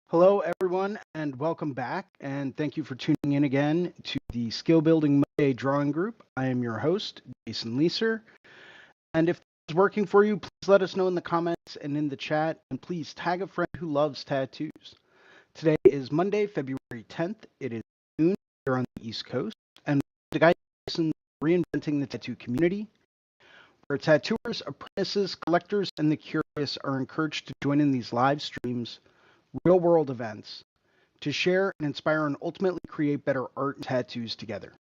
Hello, everyone, and welcome back. And thank you for tuning in again to the Skill Building Monday Drawing Group. I am your host, Jason Leeser. And if this is working for you, please let us know in the comments and in the chat. And please tag a friend who loves tattoos. Today is Monday, February 10th. It is noon here on the East Coast. And the guy Jason Reinventing the Tattoo Community, where tattooers, apprentices, collectors, and the curious are encouraged to join in these live streams, real world events, to share and inspire and ultimately create better art and tattoos together.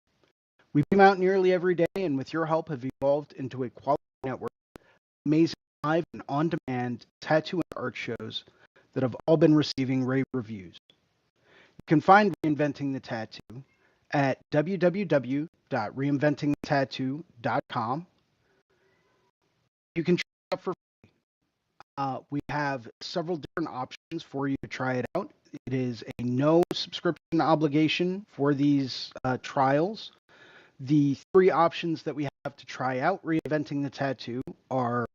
We beam out nearly every day and with your help have evolved into a quality network of amazing live and on-demand tattoo and art shows that have all been receiving rave reviews. You can find Reinventing the Tattoo at www.reinventingthetattoo.com. You can try it out for free. We have several different options for you to try it out. It is a no subscription obligation for these trials. The three options that we have to try out Reinventing the Tattoo are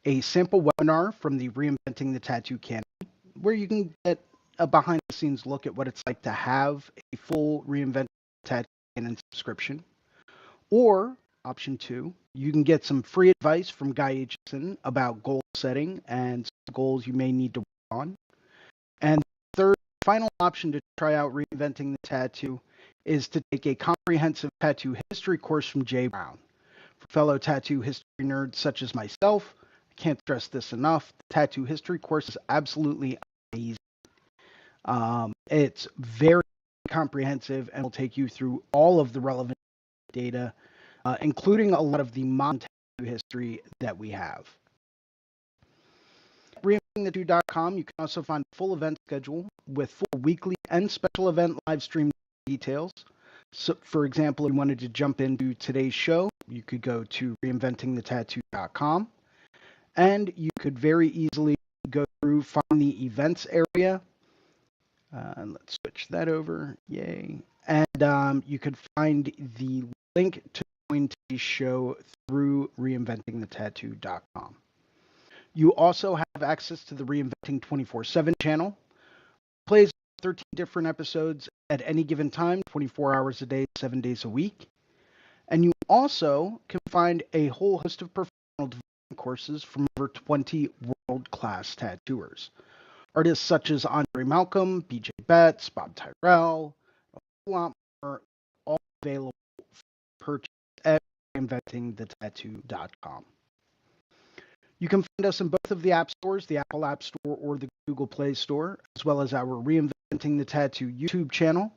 a sample webinar from the Reinventing the Tattoo canon, where you can get a behind-the-scenes look at what it's like to have a full Reinventing the Tattoo canon subscription. Or option two, you can get some free advice from Guy Aitchison about goal setting and goals you may need to work on. And the third, final option to try out Reinventing the Tattoo is to take a comprehensive tattoo history course from Jay Brown. For fellow tattoo history nerds such as myself, I can't stress this enough, the tattoo history course is absolutely amazing. It's very comprehensive and will take you through all of the relevant data, including a lot of the modern tattoo history that we have. Reinventingthetattoo.com, you can also find a full event schedule with full weekly and special event live stream details. So, for example, if you wanted to jump into today's show, you could go to reinventingthetattoo.com, and you could very easily go through, find the events area. Let's switch that over. Yay. And you could find the link to join today's show through reinventingthetattoo.com. You also have access to the Reinventing 24/7 channel. It plays 13 different episodes at any given time, 24 hours a day, 7 days a week. And you also can find a whole host of professional development courses from over 20 world-class tattooers. Artists such as Andre Malcolm, BJ Betts, Bob Tyrell, a whole lot more, all available for purchase at reinventingthetattoo.com. You can find us in both of the app stores, the Apple App Store or the Google Play Store, as well as our Reinventing the Tattoo YouTube channel,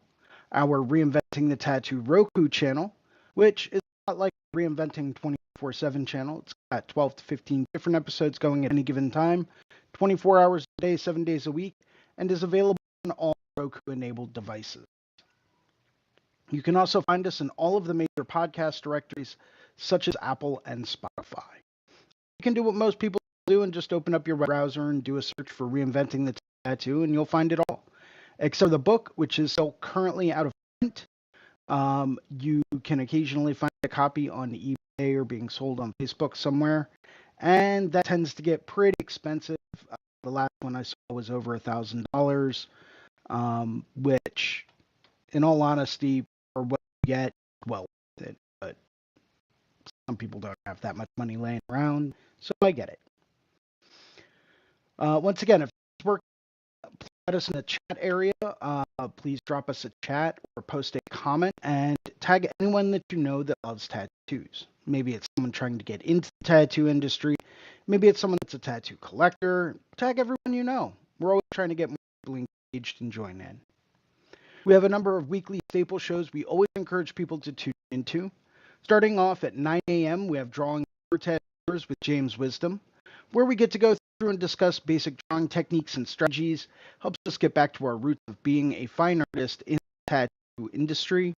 our Reinventing the Tattoo Roku channel, which is a lot like Reinventing 24/7 channel. It's got 12 to 15 different episodes going at any given time, 24 hours a day, 7 days a week, and is available on all Roku-enabled devices. You can also find us in all of the major podcast directories, such as Apple and Spotify. You can do what most people do and just open up your web browser and do a search for Reinventing the Tattoo, and you'll find it all. Except for the book, which is still currently out of print. You can occasionally find a copy on eBay or being sold on Facebook somewhere, and that tends to get pretty expensive. The last one I saw was over $1,000, which, in all honesty, for what you get, well worth it. But some people don't have that much money laying around, so I get it. Once again, if it's working, let us in the chat area. Please drop us a chat or post a comment and tag anyone that you know that loves tattoos. Maybe it's someone trying to get into the tattoo industry. Maybe it's someone that's a tattoo collector. Tag everyone you know. We're always trying to get more people engaged and join in. We have a number of weekly staple shows we always encourage people to tune into. Starting off at 9 a.m., we have Drawing for Tattooers with James Wisdom, where we get to go through and discuss basic drawing techniques and strategies, helps us get back to our roots of being a fine artist in the tattoo industry.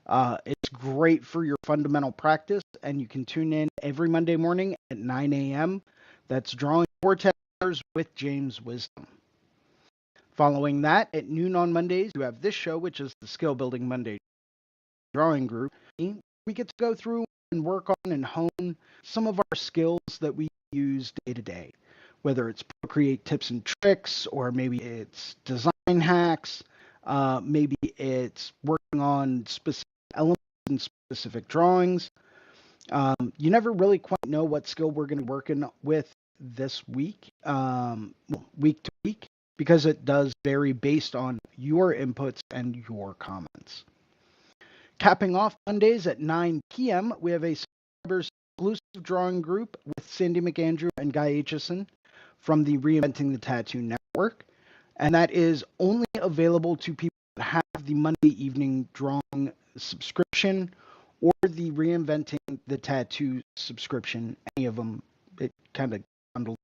It's great for your fundamental practice, and you can tune in every Monday morning at 9 a.m. That's Drawing for Tattooers with James Wisdom. Following that, at noon on Mondays, you have this show, which is the Skill Building Monday Drawing Group. We get to go through and work on and hone some of our skills that we use day to day, whether it's Procreate tips and tricks, or maybe it's design design hacks. Maybe it's working on specific elements and specific drawings. You never really quite know what skill we're going to be working with this week, week to week, because it does vary based on your inputs and your comments. Capping off Mondays at 9 p.m., we have a subscribers exclusive drawing group with Sandy McAndrew and Guy Aitchison from the Reinventing the Tattoo Network. And that is only available to people that have the Monday evening drawing subscription or the Reinventing the Tattoo subscription. Any of them, it kind of bundles.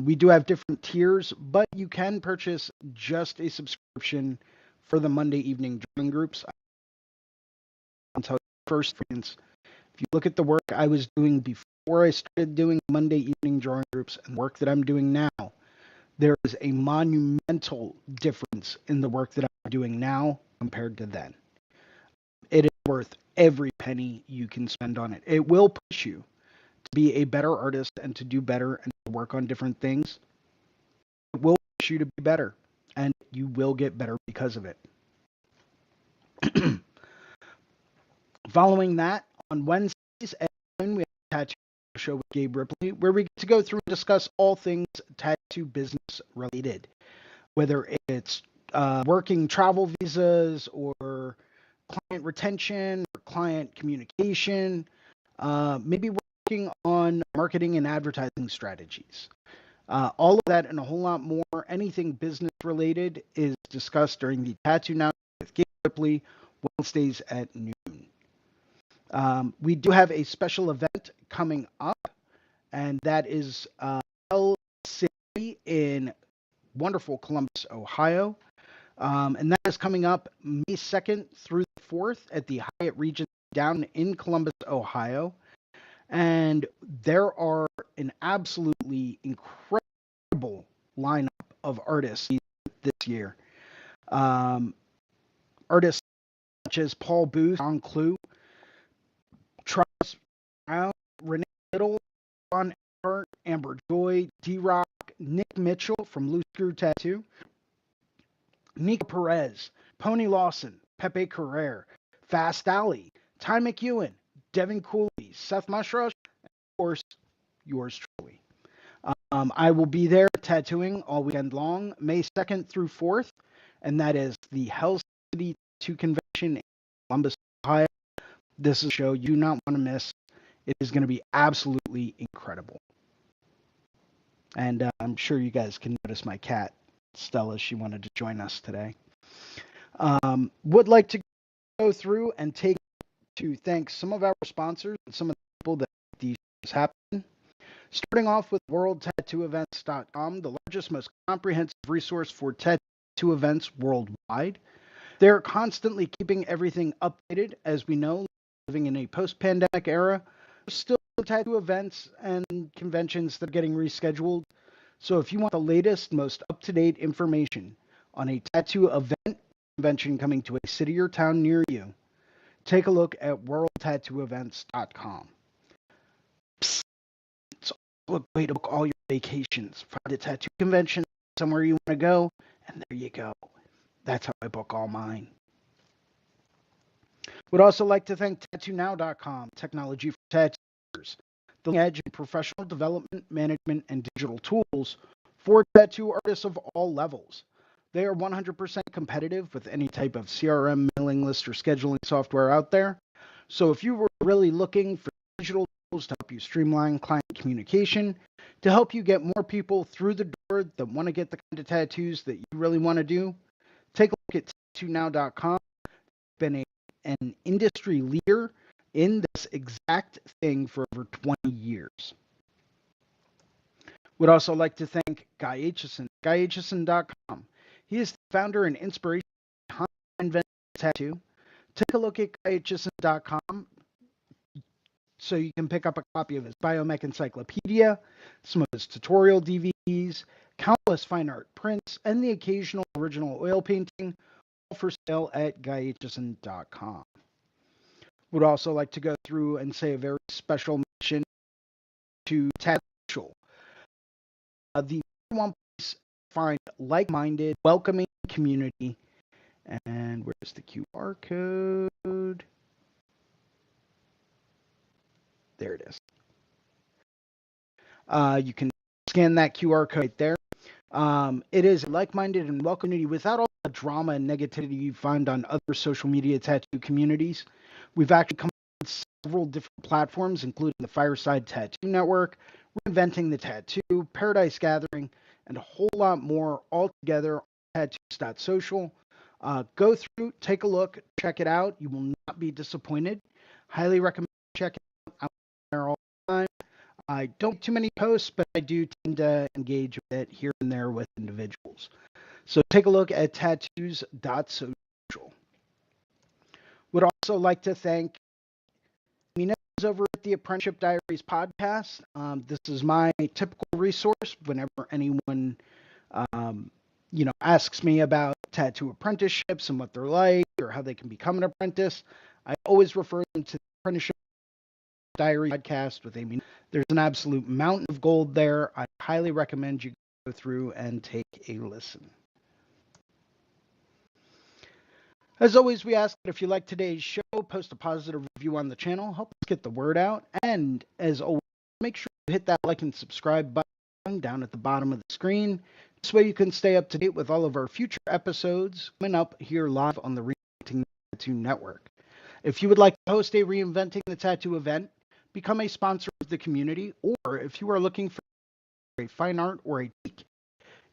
We do have different tiers, but you can purchase just a subscription for the Monday evening drawing groups. Until first, if you look at the work I was doing before I started doing Monday evening drawing groups and work that I'm doing now, there is a monumental difference in the work that I'm doing now compared to then. It is worth every penny you can spend on it. It will push you to be a better artist and to do better and to work on different things. It will push you to be better, and you will get better because of it. Following that, on Wednesdays at 9, we have a tattoo show with Gabe Ripley, where we get to go through and discuss all things tattoo business related, whether it's working travel visas or client retention or client communication, maybe working on marketing and advertising strategies. All of that and a whole lot more, anything business related, is discussed during the Tattoo Now with Gabe Ripley, Wednesdays at noon. We do have a special event coming up, and that is Hell City in wonderful Columbus, Ohio. And that is coming up May 2nd through the 4th at the Hyatt Regency down in Columbus, Ohio. And there are an absolutely incredible lineup of artists this year. Artists such as Paul Booth, John Clue, Travis Brown, Renee Little, Ron Hart, Amber Joy, D-Rock, Nick Mitchell from Loose Screw Tattoo, Nika Perez, Pony Lawson, Pepe Carrere, Fast Alley, Ty McEwen, Devin Cooley, Seth Mushrush, and of course, yours truly. I will be there tattooing all weekend long, May 2nd through 4th, and that is the Hell City Tattoo Convention in Columbus, Ohio. This is a show you do not want to miss. It is going to be absolutely incredible. And I'm sure you guys can notice my cat, Stella. She wanted to join us today. Would like to go through and take to thank some of our sponsors and some of the people that make these shows happen. Starting off with WorldTattooEvents.com, the largest, most comprehensive resource for tattoo events worldwide. They're constantly keeping everything updated. As we know, living in a post-pandemic era, there's still tattoo events and conventions that are getting rescheduled. So if you want the latest, most up-to-date information on a tattoo event convention coming to a city or town near you, take a look at WorldTattooEvents.com. Psst, it's a way to book all your vacations. Find a tattoo convention somewhere you want to go, and there you go. That's how I book all mine. Would also like to thank TattooNow.com, technology for tattooers, the leading edge in professional development, management, and digital tools for tattoo artists of all levels. They are 100% competitive with any type of CRM, mailing list, or scheduling software out there. So if you were really looking for digital tools to help you streamline client communication, to help you get more people through the door that want to get the kind of tattoos that you really want to do, take a look at TattooNow.com. Been an industry leader in this exact thing for over 20 years. Would also like to thank Guy Aitchison, GuyAitchison.com. He is the founder and inspiration behind Reinventing Tattoo. Take a look at GuyAitchison.com so you can pick up a copy of his Biomech Encyclopedia, some of his tutorial DVDs, countless fine art prints, and the occasional original oil painting, all for sale at GuyAitchison.com. Would also like to go through and say a very special mention to Tattoo. The one place find like-minded, welcoming community. And where's the QR code? There it is. You can scan that QR code right there. It is like-minded and welcome community without all the drama and negativity you find on other social media tattoo communities. We've actually come up with several different platforms, including the Fireside Tattoo Network, Reinventing the Tattoo, Paradise Gathering, and a whole lot more all together on tattoos.social. Go through, take a look, check it out. You will not be disappointed. Highly recommend checking it out. I'm there all the time. I don't make too many posts, but I do tend to engage with it here and there with individuals. So take a look at tattoos.social. Would also like to thank Mina over at the Apprenticeship Diaries podcast. This is my typical resource whenever anyone, asks me about tattoo apprenticeships and what they're like or how they can become an apprentice. I always refer them to the Apprenticeship Diaries podcast with Amy. There's an absolute mountain of gold there. I highly recommend you go through and take a listen. As always, we ask that if you like today's show, post a positive review on the channel, help us get the word out. And as always, make sure you hit that like and subscribe button down at the bottom of the screen. This way you can stay up to date with all of our future episodes coming up here live on the Reinventing the Tattoo Network. If you would like to host a Reinventing the Tattoo event, become a sponsor of the community, or if you are looking for a fine art or a tweak,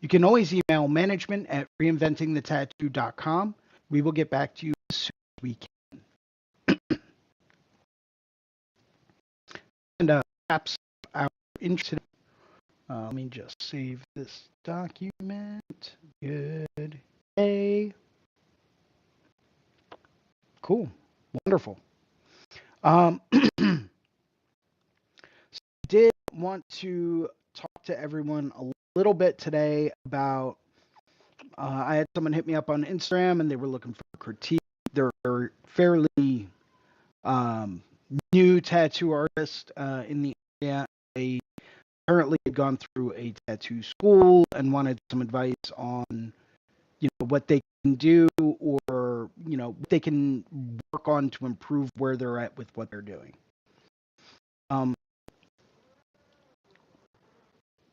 you can always email management at reinventingthetattoo.com. We will get back to you as soon as we can. And perhaps our interest. Let me just save this document. Good. Hey. Cool. Wonderful. So I did want to talk to everyone a little bit today about I had someone hit me up on Instagram and they were looking for a critique. They're fairly new tattoo artist in the area. They currently had gone through a tattoo school and wanted some advice on, what they can do or, what they can work on to improve where they're at with what they're doing.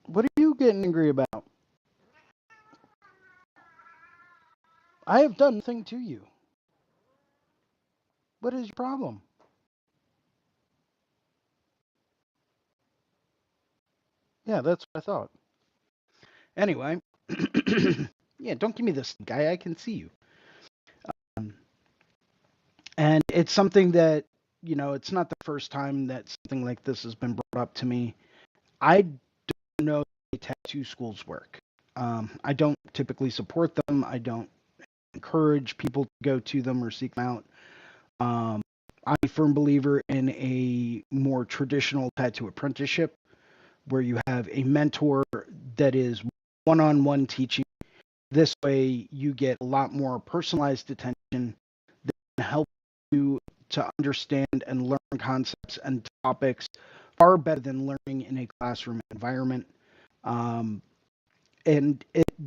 What are you getting angry about? I have done nothing to you. What is your problem? Yeah, that's what I thought. Anyway, yeah, don't give me this guy. I can see you. And it's something that, it's not the first time that something like this has been brought up to me. I don't know how tattoo schools work. I don't typically support them. I don't encourage people to go to them or seek them out. I'm a firm believer in a more traditional tattoo apprenticeship where you have a mentor that is one-on-one teaching. This way you get a lot more personalized attention that can help you to understand and learn concepts and topics far better than learning in a classroom environment.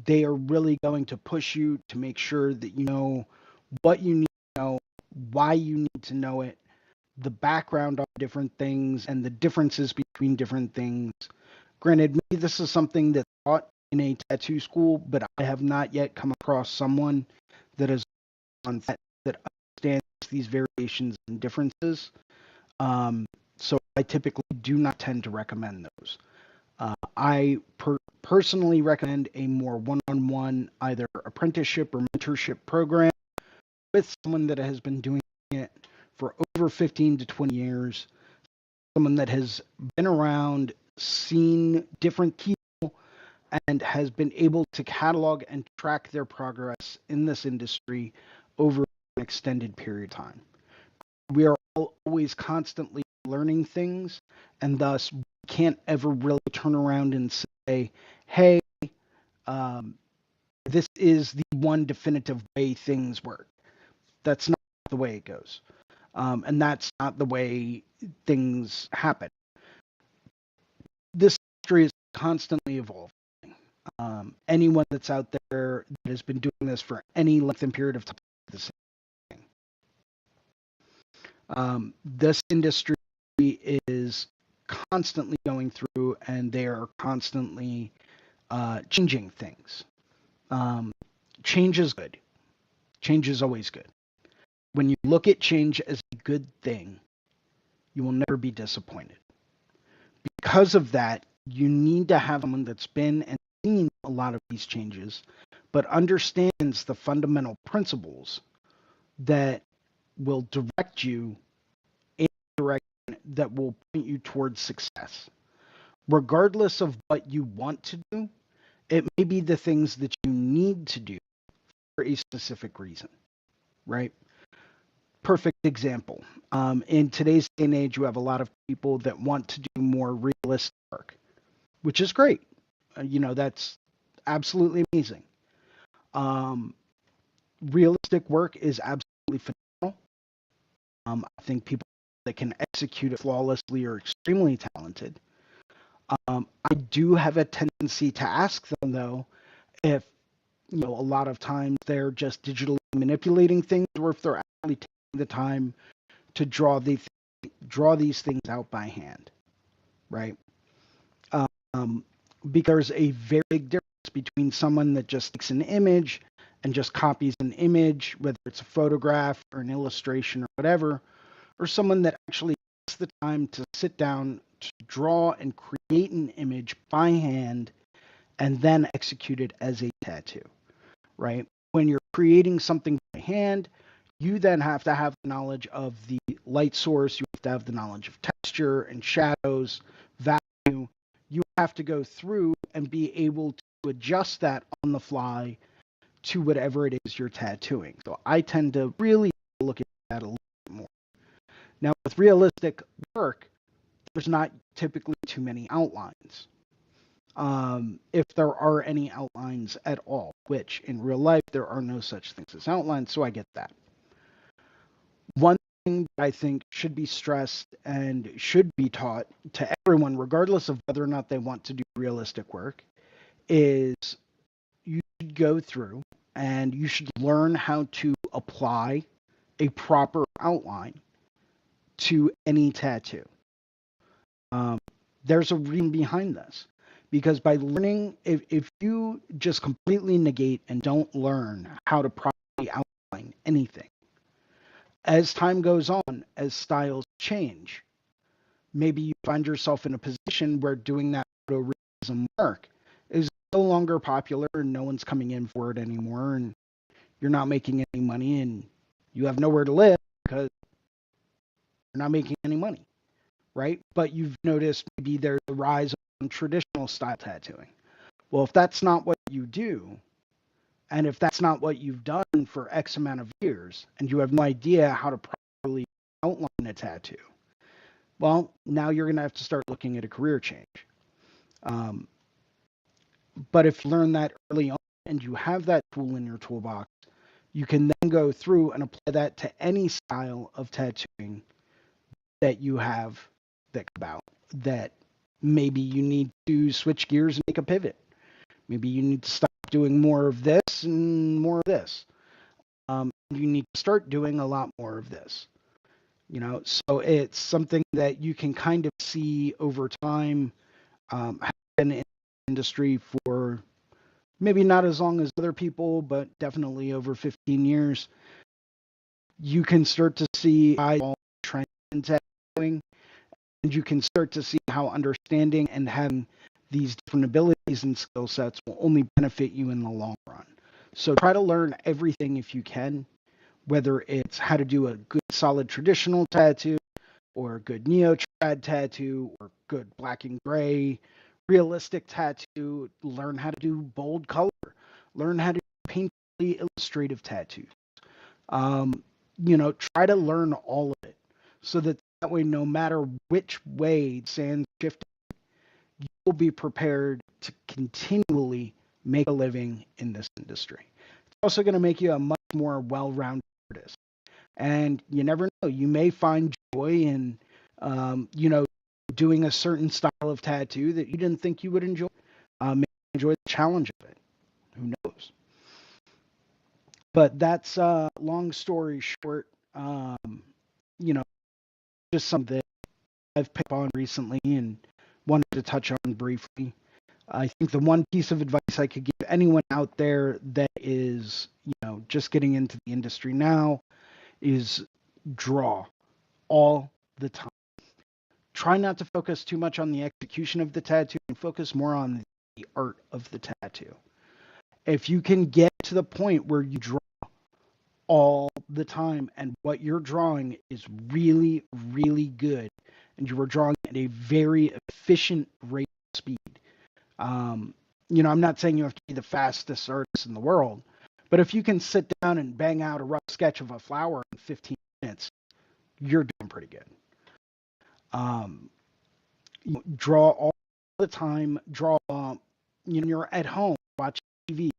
They are really going to push you to make sure that you know what you need to know, why you need to know it, the background on different things, and the differences between different things. Granted, maybe this is something that's taught in a tattoo school, but I have not yet come across someone that is on that understands these variations and differences. So I typically do not tend to recommend those. I personally recommend a more one-on-one either apprenticeship or mentorship program with someone that has been doing it for over 15 to 20 years, someone that has been around, seen different people, and has been able to catalog and track their progress in this industry over an extended period of time. We are always constantly learning things, and thus we can't ever really turn around and say, hey, this is the one definitive way things work. That's not the way it goes. And that's not the way things happen. This industry is constantly evolving. Anyone that's out there that has been doing this for any length and period of time, the same thing. This industry is constantly going through, and they are constantly changing things. Change is good. Change is always good. When you look at change as a good thing, you will never be disappointed. Because of that, you need to have someone that's been and seen a lot of these changes, but understands the fundamental principles that will direct you in a direction that will point you towards success. Regardless of what you want to do, it may be the things that you need to do for a specific reason, right? Perfect example. In today's day and age, you have a lot of people that want to do more realistic work, which is great. That's absolutely amazing. Realistic work is absolutely phenomenal. I think people that can execute it flawlessly are extremely talented. I do have a tendency to ask them, though, if a lot of times they're just digitally manipulating things, or if they're actually taking the time to draw these things out by hand, right? Um, because there's a very big difference between someone that just takes an image and just copies an image, whether it's a photograph or an illustration or whatever, or someone that actually takes the time to sit down to draw and create an image by hand and then execute it as a tattoo, right? When you're creating something by hand, you then have to have the knowledge of the light source. You have to have the knowledge of texture and shadows, value. You have to go through and be able to adjust that on the fly to whatever it is you're tattooing. So I tend to really look at that a little bit more. Now, with realistic work, there's not typically too many outlines. If there are any outlines at all, which in real life there are no such things as outlines, so I get that. One thing that I think should be stressed and should be taught to everyone, regardless of whether or not they want to do realistic work, is you should go through and you should learn how to apply a proper outline to any tattoo. There's a reason behind this. Because by learning, if you just completely negate and don't learn how to properly outline anything, as time goes on, as styles change, maybe you find yourself in a position where doing that photorealism work is no longer popular and no one's coming in for it anymore, and you're not making any money and you have nowhere to live because you're not making any money, right? But you've noticed maybe there's a rise on traditional style tattooing. Well, if that's not what you do, and if that's not what you've done for X amount of years, and you have no idea how to properly outline a tattoo, well, now you're going to have to start looking at a career change. But if you learn that early on and you have that tool in your toolbox, you can then go through and apply that to any style of tattooing that you have that come about, that maybe you need to switch gears and make a pivot. Maybe you need to stop doing more of this and more of this. You need to start doing a lot more of this. So it's something that you can kind of see over time. I've been in the industry for maybe not as long as other people, but definitely over 15 years. You can start to see how trends in tattooing, and you can start to see how understanding and having these different abilities and skill sets will only benefit you in the long run. So try to learn everything if you can, whether it's how to do a good solid traditional tattoo or a good neo-trad tattoo or good black and gray realistic tattoo. Learn how to do bold color. Learn how to do painfully illustrative tattoos. Try to learn all of it so that way, no matter which way sand's shifting, you'll be prepared to continually make a living in this industry. It's also going to make you a much more well-rounded artist. And you never know, you may find joy in, doing a certain style of tattoo that you didn't think you would enjoy. Maybe enjoy the challenge of it. Who knows? But that's long story short. You know, just something that I've picked up on recently and wanted to touch on briefly. I think the one piece of advice I could give anyone out there that is, just getting into the industry now is draw all the time. Try not to focus too much on the execution of the tattoo and focus more on the art of the tattoo. If you can get to the point where you draw all the time and what you're drawing is really, really good and you are drawing at a very efficient rate of speed. Um, I'm not saying you have to be the fastest artist in the world, but if you can sit down and bang out a rough sketch of a flower in 15 minutes, you're doing pretty good. Um, draw all the time. Draw, you're at home, watch TV.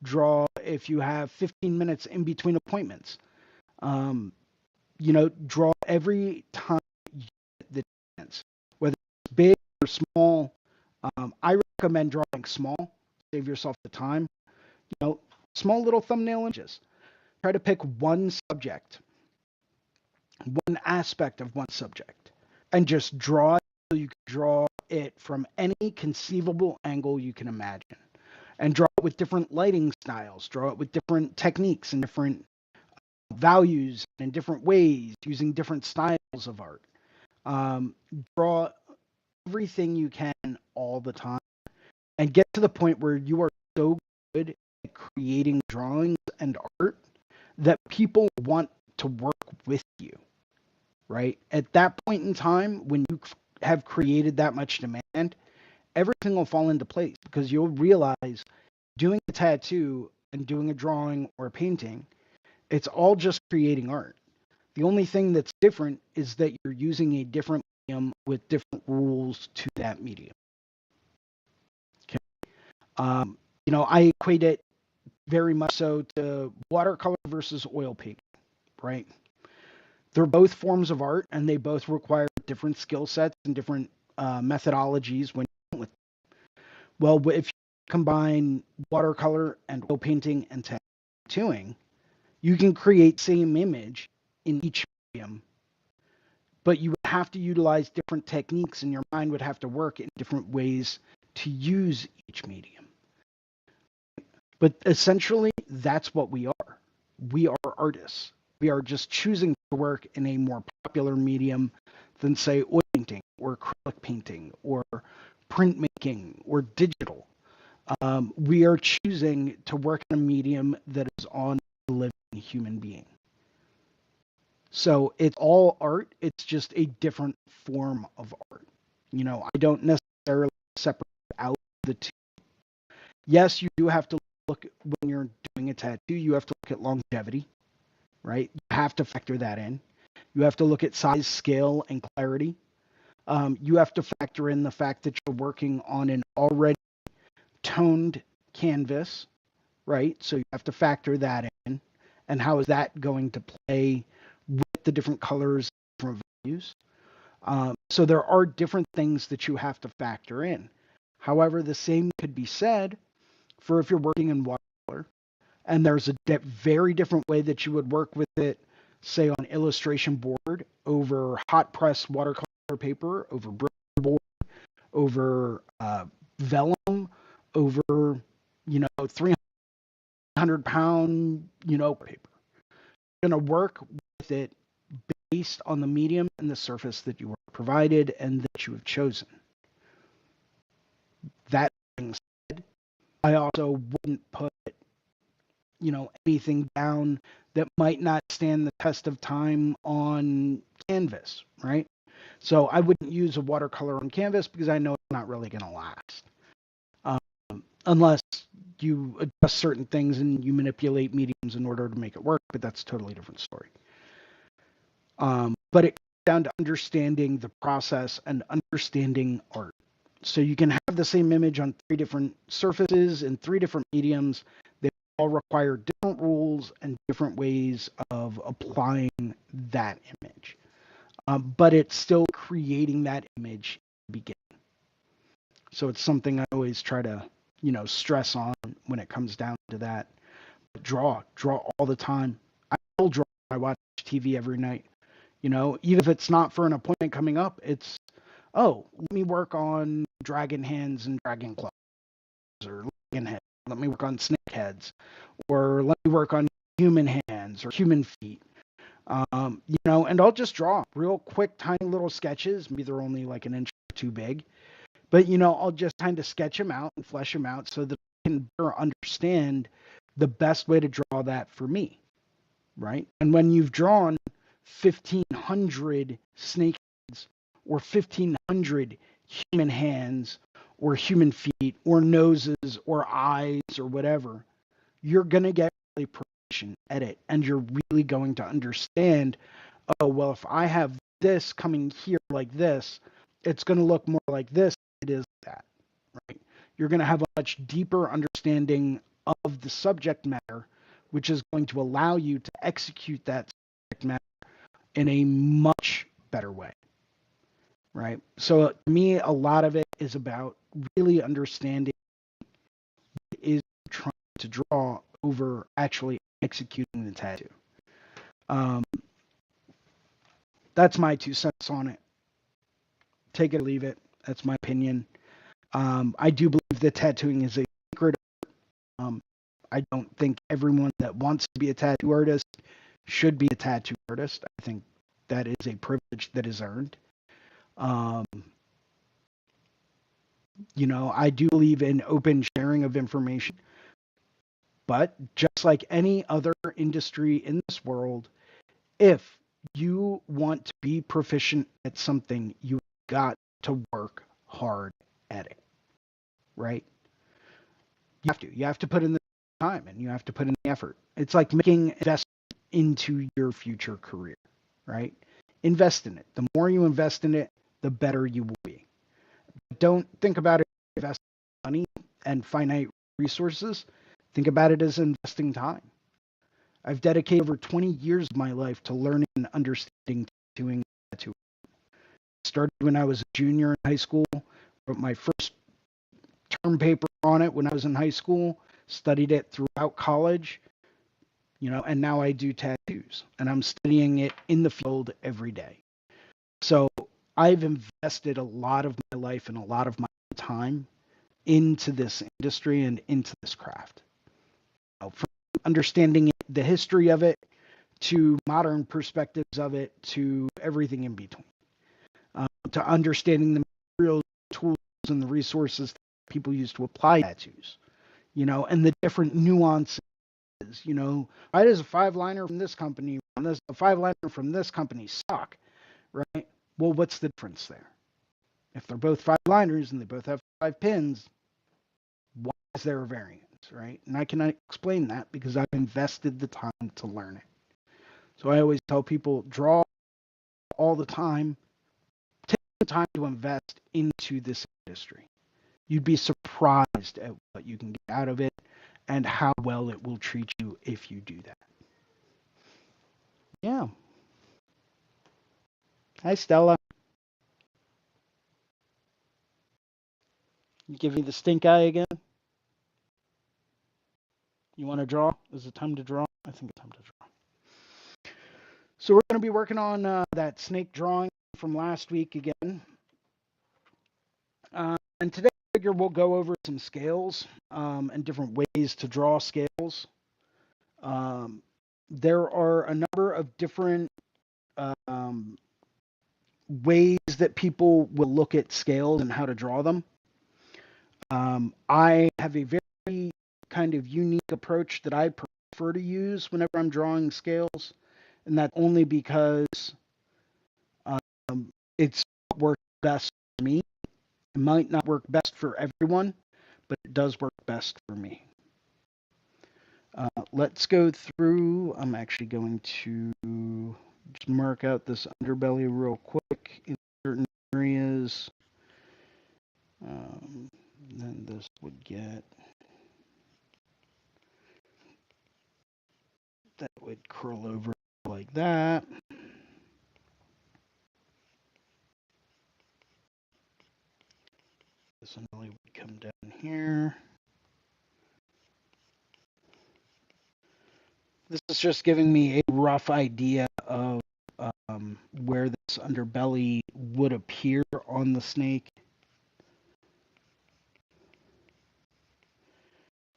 Draw if you have 15 minutes in between appointments. Um, draw every time you get the chance, whether it's big or small. I recommend drawing small. Save yourself the time. Small little thumbnail images. Try to pick one subject, one aspect of one subject, and just draw it so you can draw it from any conceivable angle you can imagine. And draw it with different lighting styles, draw it with different techniques and different values and in different ways, using different styles of art. Draw everything you can all the time and get to the point where you are so good at creating drawings and art that people want to work with you, right? At that point in time, when you have created that much demand, everything will fall into place because you'll realize doing a tattoo and doing a drawing or a painting, it's all just creating art. The only thing that's different is that you're using a different medium with different rules to that medium. Okay. I equate it very much so to watercolor versus oil painting, right? They're both forms of art and they both require different skill sets and different methodologies when you're with them. Well, if you combine watercolor and oil painting and tattooing, you can create the same image in each medium, but you would have to utilize different techniques and your mind would have to work in different ways to use each medium. But essentially, that's what we are. We are artists. We are just choosing to work in a more popular medium than, say, oil painting or acrylic painting or printmaking or digital. We are choosing to work in a medium that is on a living human being. So it's all art. It's just a different form of art. I don't necessarily separate out the two. Yes, you do have to look when you're doing a tattoo, you have to look at longevity, right? You have to factor that in. You have to look at size, scale, and clarity. You have to factor in the fact that you're working on an already toned canvas, right? So you have to factor that in. And how is that going to play with the different colors, different values? So there are different things that you have to factor in. However, the same could be said for if you're working in watercolor, and there's a very different way that you would work with it, say on illustration board, over hot press watercolor paper, over board, over vellum, over 300-pound paper. You're going to work with it based on the medium and the surface that you are provided and that you have chosen. That being said, I also wouldn't put anything down that might not stand the test of time on canvas, right? So I wouldn't use a watercolor on canvas because I know it's not really going to last. Unless you adjust certain things and you manipulate mediums in order to make it work, but that's a totally different story. But it comes down to understanding the process and understanding art. So you can have the same image on 3 different surfaces in 3 different mediums. They all require different rules and different ways of applying that image. But it's still creating that image in the beginning. So it's something I always try to stress on when it comes down to that. Draw all the time. I still draw. I watch TV every night. Even if it's not for an appointment coming up, it's, oh, let me work on dragon hands and dragon claws, or dragon head. Let me work on snake heads, or let me work on human hands or human feet. And I'll just draw real quick, tiny little sketches. Maybe they're only like an inch or two big, but I'll just kind of sketch them out and flesh them out so that I can better understand the best way to draw that for me, right? And when you've drawn 1,500 snake heads or 1,500 human hands or human feet or noses or eyes or whatever, you're going to get really proficient at it. And you're really going to understand, oh, well, if I have this coming here like this, it's going to look more like this than it is that, right? You're going to have a much deeper understanding of the subject matter, which is going to allow you to execute that subject matter in a much better way, right? So to me, a lot of it is about really understanding what is trying to draw over actually executing the tattoo. Um, that's my 2 cents on it. Take it or leave it. That's my opinion. I do believe that tattooing is a sacred art. I don't think everyone that wants to be a tattoo artist should be a tattoo artist. I think that is a privilege that is earned. Um, I do believe in open sharing of information, but just like any other industry in this world, if you want to be proficient at something, you got to work hard at it, right? You have to put in the time and you have to put in the effort. It's like making investment into your future career, right? Invest in it. The more you invest in it, the better you will be. Don't think about it as investing money and finite resources. Think about it as investing time. I've dedicated over 20 years of my life to learning and understanding tattooing. Started when I was a junior in high school, wrote my first term paper on it when I was in high school, studied it throughout college, and now I do tattoos and I'm studying it in the field every day. So I've invested a lot of my life and a lot of my time into this industry and into this craft. From understanding the history of it to modern perspectives of it to everything in between, to understanding the materials, tools, and the resources that people use to apply tattoos, and the different nuances. Why does a 5-liner from this company and a 5-liner from this company suck, right? Well, what's the difference there? If they're both 5-liners and they both have 5 pins, why is there a variance, right? And I can explain that because I've invested the time to learn it. So I always tell people, draw all the time. Take the time to invest into this industry. You'd be surprised at what you can get out of it and how well it will treat you if you do that. Yeah. Hi, Stella. You give me the stink eye again? You want to draw? Is it time to draw? I think it's time to draw. So we're going to be working on that snake drawing from last week again. And today I figure we'll go over some scales and different ways to draw scales. There are a number of different ways that people will look at scales and how to draw them. I have a very kind of unique approach that I prefer to use whenever I'm drawing scales, and that's only because it's what works best for me. It might not work best for everyone, but it does work best for me. Let's go through. I'm actually going to just mark out this underbelly real quick in certain areas. Then this would get, that would curl over like that. This one really would come down here. This is just giving me a rough idea of where this underbelly would appear on the snake.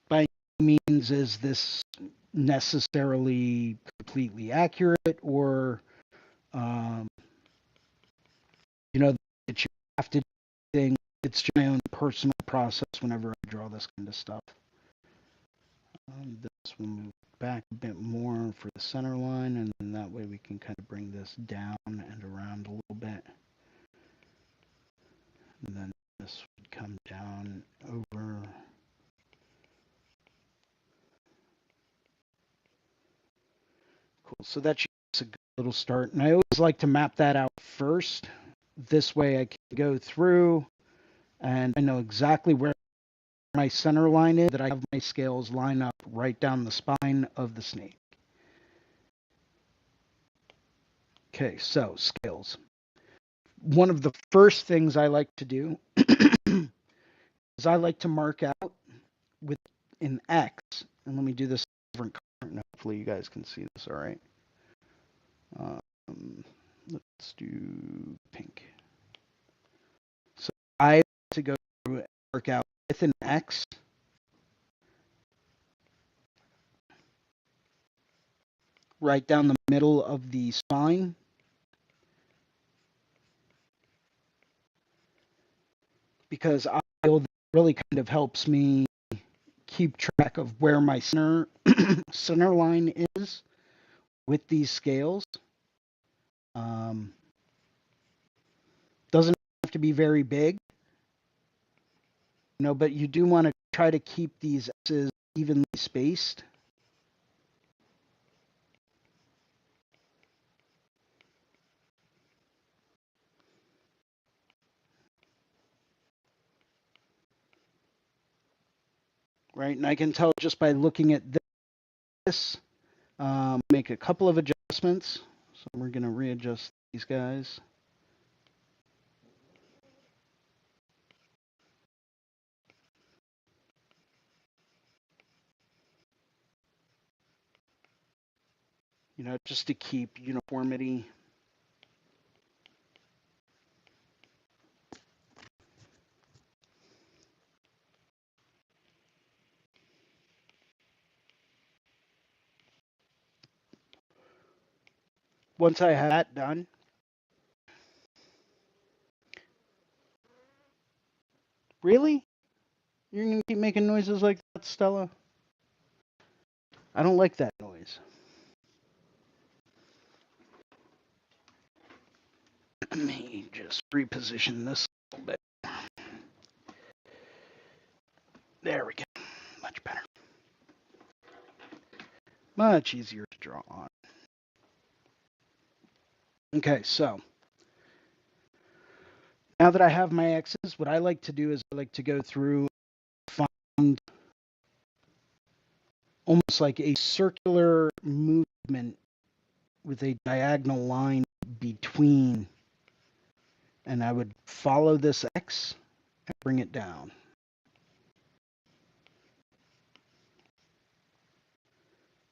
By no means is this necessarily completely accurate, or um, that you have to do things. It's just my own personal process whenever I draw this kind of stuff. This will move back a bit more for the center line, and then that way we can kind of bring this down and around a little bit. And then this would come down over. Cool. So that's a good little start. And I always like to map that out first. This way I can go through and I know exactly where my center line is, that I have my scales line up right down the spine of the snake. Okay, so scales. One of the first things I like to do is I like to mark out with an X. And let me do this different color. And hopefully you guys can see this all right. Let's do pink. So I like to go through and mark out with an X. Right down the middle of the spine. Because I feel that really kind of helps me keep track of where my center line is with these scales. Doesn't have to be very big, but you do want to try to keep these X's evenly spaced. Right, and I can tell just by looking at this, make a couple of adjustments. So we're going to readjust these guys. Just to keep uniformity. Once I have that done, really? You're going to keep making noises like that, Stella? I don't like that noise. Let me just reposition this a little bit. There we go. Much better. Much easier to draw on. Okay, so now that I have my X's, what I like to do is I like to go through and find almost like a circular movement with a diagonal line between. And I would follow this X and bring it down.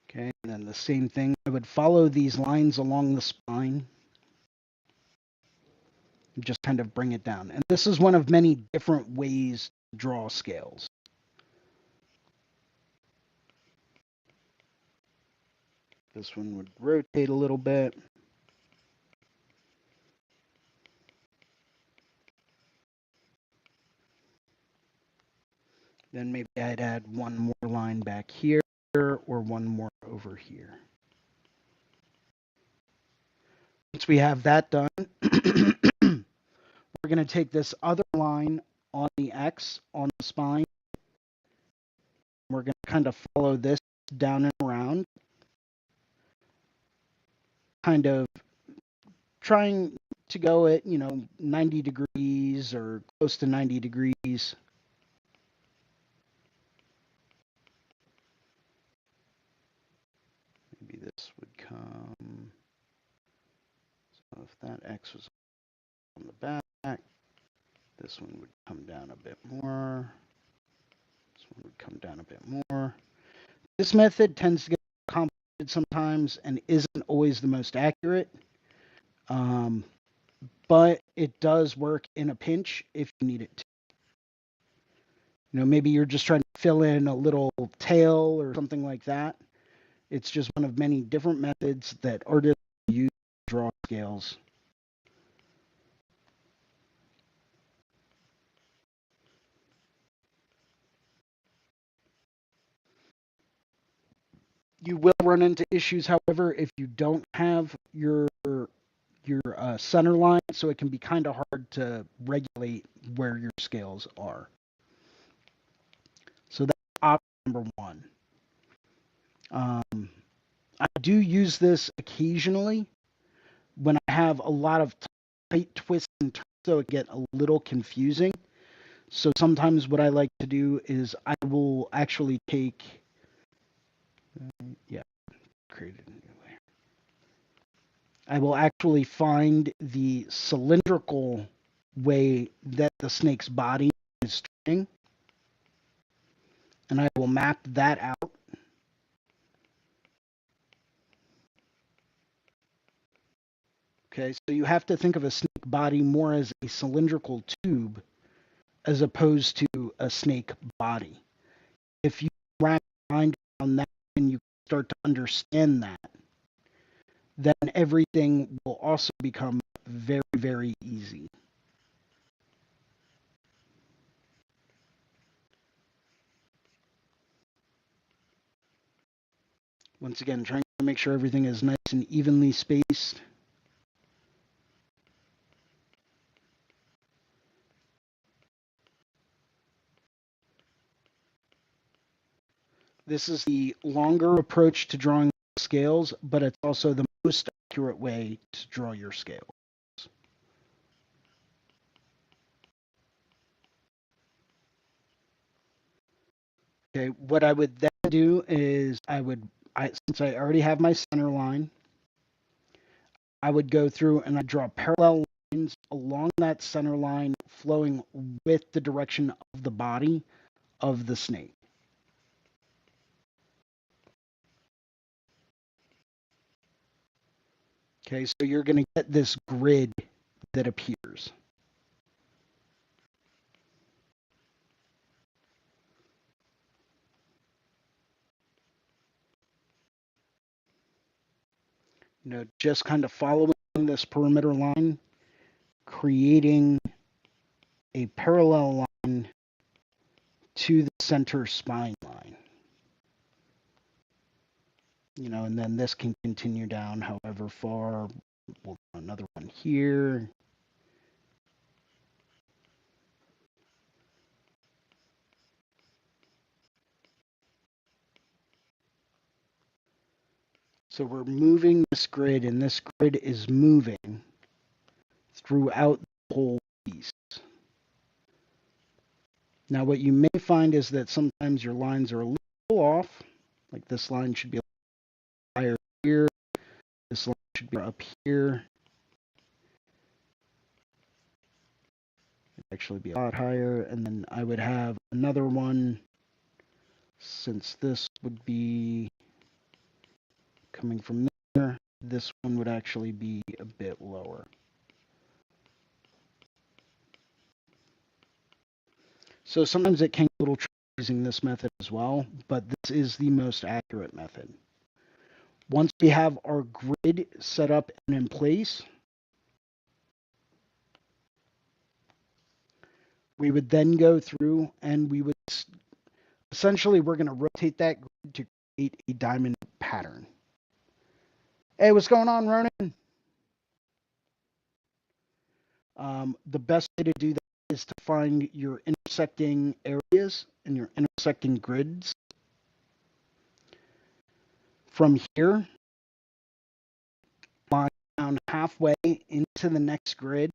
Okay, and then the same thing, I would follow these lines along the spine. Just kind of bring it down. And this is one of many different ways to draw scales. This one would rotate a little bit. Then maybe I'd add one more line back here or one more over here. Once we have that done, we're going to take this other line on the X on the spine. We're going to kind of follow this down and around, kind of trying to go at, 90 degrees or close to 90 degrees. Maybe this would come, so if that X was on the back, this one would come down a bit more. This one would come down a bit more. This method tends to get complicated sometimes and isn't always the most accurate. Um, but it does work in a pinch if you need it to. Maybe you're just trying to fill in a little tail or something like that. It's just one of many different methods that artists use to draw scales. You will run into issues, however, if you don't have your center line, so it can be kind of hard to regulate where your scales are. So that's option number one. I do use this occasionally when I have a lot of tight twists and turns, so it get a little confusing. So sometimes what I like to do is I will actually take, yeah, created a new layer. I will actually find the cylindrical way that the snake's body is turning, and I will map that out. Okay, so you have to think of a snake body more as a cylindrical tube as opposed to a snake body. If you wrap your mind around that and you start to understand that, then everything will also become very, very easy. Once again, trying to make sure everything is nice and evenly spaced. This is the longer approach to drawing scales, but it's also the most accurate way to draw your scales. Okay, what I would then do is since I already have my center line, I would go through and I draw parallel lines along that center line flowing with the direction of the body of the snake. Okay, so you're going to get this grid that appears. Just kind of following this perimeter line, creating a parallel line to the center spine line. And then this can continue down however far. We'll do another one here. So we're moving this grid, and this grid is moving throughout the whole piece. Now, what you may find is that sometimes your lines are a little off. Like this line should be a little higher here. This line should be up here. It'd actually be a lot higher. And then I would have another one, since this would be coming from there, this one would actually be a bit lower. So sometimes it can be a little tricky using this method as well, but this is the most accurate method. Once we have our grid set up and in place, we would then go through and we would essentially, we're going to rotate that grid to create a diamond pattern. Hey, what's going on, Ronan? The best way to do that is to find your intersecting areas and your intersecting grids. From here, line down halfway into the next grid,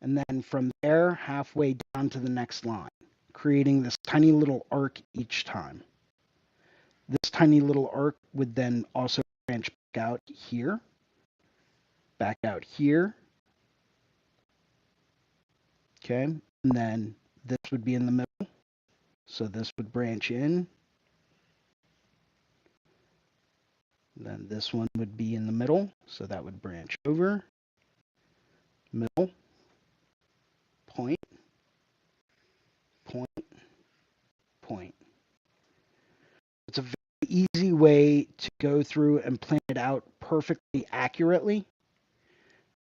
and then from there, halfway down to the next line, creating this tiny little arc each time. This tiny little arc would then also branch back out here, okay? And then this would be in the middle, so this would branch in, Then this one would be in the middle, so that would branch over, middle, point, point, point. It's a very easy way to go through and plan it out perfectly accurately.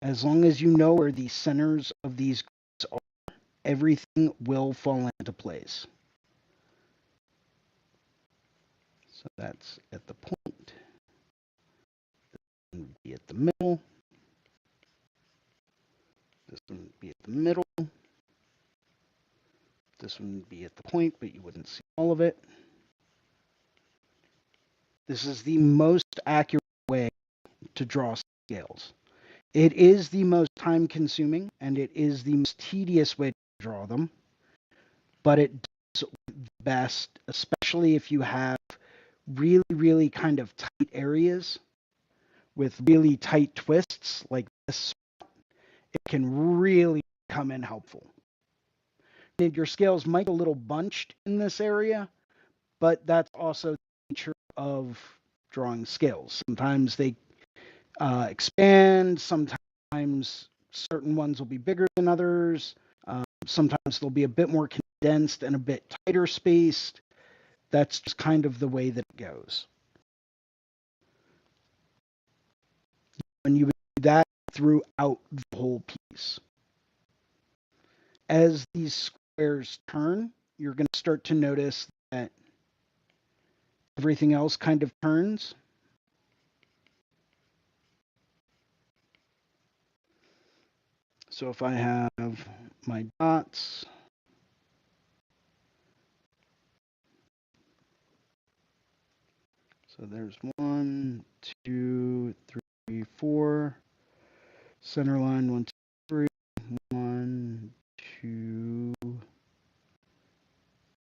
As long as you know where the centers of these grids are, everything will fall into place. So that's at the point. This one would be at the middle. This one would be at the middle. This one would be at the point, but you wouldn't see all of it. This is the most accurate way to draw scales. It is the most time consuming and it is the most tedious way to draw them, but it does best, especially if you have really, really kind of tight areas with really tight twists like this. It can really come in helpful. Your scales might be a little bunched in this area, but that's also the nature of drawing scales. Sometimes they expand, sometimes certain ones will be bigger than others. Sometimes they'll be a bit more condensed and a bit tighter spaced. That's just kind of the way that it goes. And you would do that throughout the whole piece. As these squares turn, you're going to start to notice that everything else kind of turns. So if I have my dots, so there's 1, 2, 3, 4, center line 1, 2, 3, 1, 2,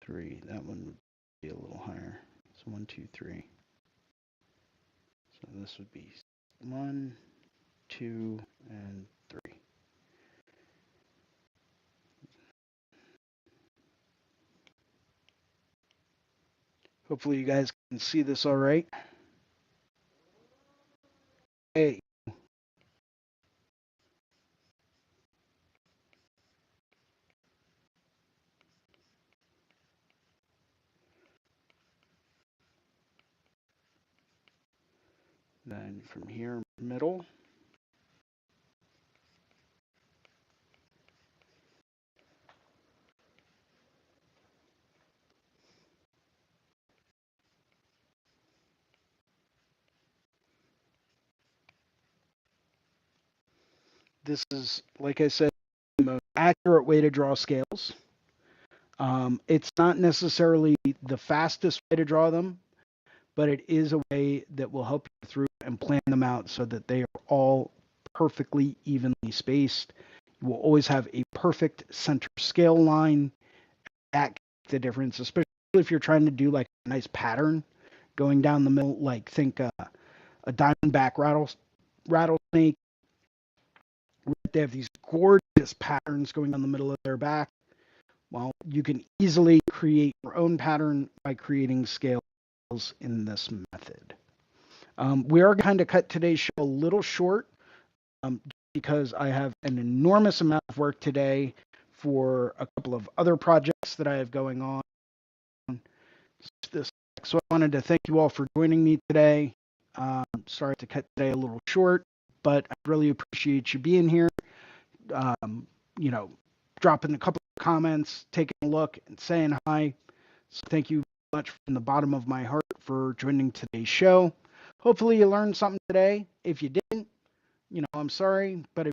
3. That one would be a little higher. So 1, 2, 3. So this would be 1, 2, and 3. Hopefully you guys can see this all right. Hey. Then from here, middle. This is, like I said, the most accurate way to draw scales. It's not necessarily the fastest way to draw them, but it is a way that will help you through and plan them out so that they are all perfectly evenly spaced. You will always have a perfect center scale line. That can make the difference, especially if you're trying to do like a nice pattern going down the middle, like think a diamondback rattlesnake. They have these gorgeous patterns going down the middle of their back. Well, you can easily create your own pattern by creating scales in this method. We are kind of cut today's show a little short because I have an enormous amount of work today for a couple of other projects that I have going on. So I wanted to thank you all for joining me today. Sorry to cut today a little short, but I really appreciate you being here. You know, dropping a couple of comments, taking a look, and saying hi. So thank you much from the bottom of my heart for joining today's show. Hopefully you learned something today. If you didn't, I'm sorry, but if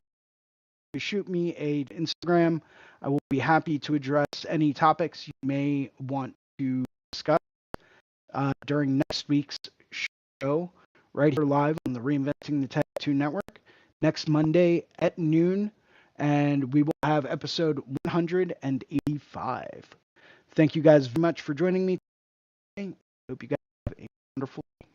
you shoot me a Instagram, I will be happy to address any topics you may want to discuss during next week's show right here live on the Reinventing the Tattoo Network next Monday at noon, and we will have episode 185. Thank you guys very much for joining me today. Hope you guys have a wonderful day.